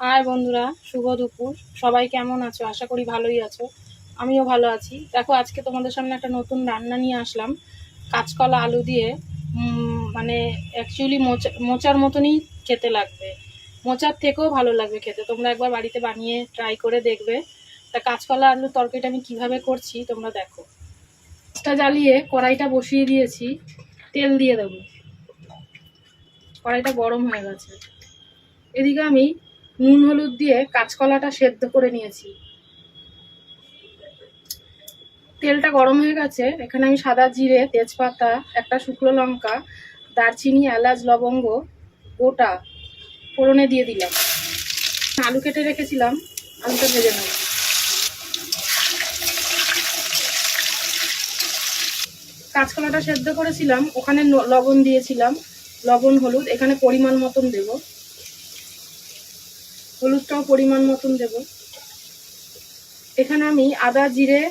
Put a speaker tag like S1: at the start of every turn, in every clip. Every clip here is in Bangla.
S1: হাই বন্ধুরা, শুভ দুপুর। সবাই কেমন আছো? আশা করি ভালোই আছো। আমিও ভালো আছি। দেখো, আজকে তোমাদের সামনে একটা নতুন রান্না নিয়ে আসলাম। কাঁচকলা আলু দিয়ে মানে অ্যাকচুয়ালি মোচার মতনই খেতে লাগবে, মোচার থেকেও ভালো লাগবে খেতে। তোমরা একবার বাড়িতে বানিয়ে ট্রাই করে দেখবে। তা কাঁচকলা আলুর তরকারিটা আমি কিভাবে করছি তোমরা দেখো। গ্যাসটা জ্বালিয়ে কড়াইটা বসিয়ে দিয়েছি, তেল দিয়ে দেবো। কড়াইটা গরম হয়ে গেছে। এদিকে আমি নুন হলুদ দিয়ে কাঁচকলাটা সেদ্ধ করে নিয়েছি। তেলটা গরম হয়ে গেছে। এখানে আমি সাদা জিরে, তেজপাতা, একটা শুকনো লঙ্কা, দারচিনি, এলাচ, লবঙ্গ গোটা ফোড়নে দিয়ে দিলাম। আলু কেটে রেখেছিলাম, আলুটা ভেজে নেব। কাঁচকলাটা সেদ্ধ করেছিলাম, ওখানে লবণ দিয়েছিলাম, লবণ হলুদ এখানে পরিমাণ মতন দেব, হলুদটাও পরিমাণ মতন দেব। এখানে আমি আদা, জিরে,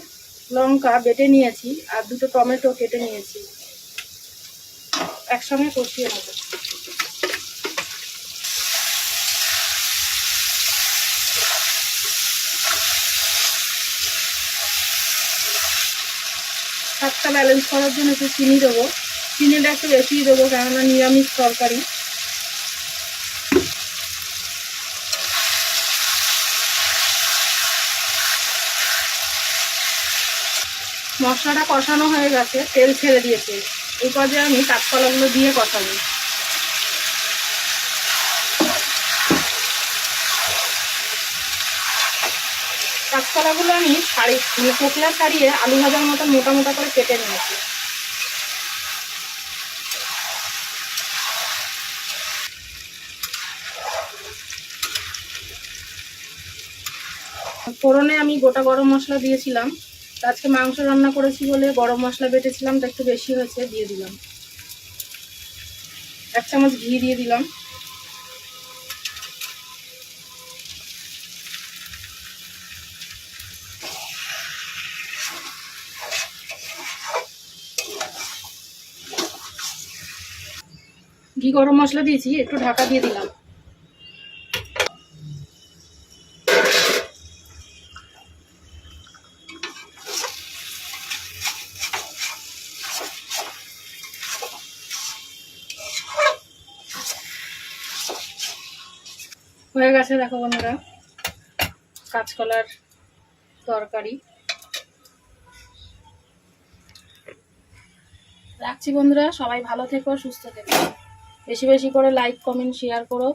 S1: লঙ্কা বেটে নিয়েছি আর দুটো টমেটো কেটে নিয়েছি, একসঙ্গে কষিয়ে নেব। স্বাদটা ব্যালেন্স করার জন্য একটু চিনি দেবো। চিনিটা একটু বেশি দেবো, কেননা নিরামিষ তরকারি। মশলাটা কষানো হয়ে গেছে, তেল ছেড়ে দিয়েছে। এই পর্যায়ে আমি কাঁচকলাগুলো দিয়ে কষাবো। কাঁচকলাগুলো আমি কোকলা ছাড়িয়ে আলু ভাজার মতো মোটা মোটা করে কেটে নিয়েছি। ফোড়নে আমি গোটা গরম মশলা দিয়েছিলাম। আজকে মাংস রান্না করেছি বলে গরম মশলা বেটেছিলাম, তা একটু বেশি হয়েছে, দিয়ে দিলাম। 1 চামচ ঘি দিয়ে দিলাম। ঘি গরম মশলা দিয়েছি, একটু ঢাকা দিয়ে দিলাম। হয়ে গেছে দেখো বন্ধুরা কাঁচকলার তরকারি। রাখছি বন্ধুরা, সবাই ভালো থেকো, সুস্থ থেকো। বেশি বেশি করে লাইক, কমেন্ট, শেয়ার করো।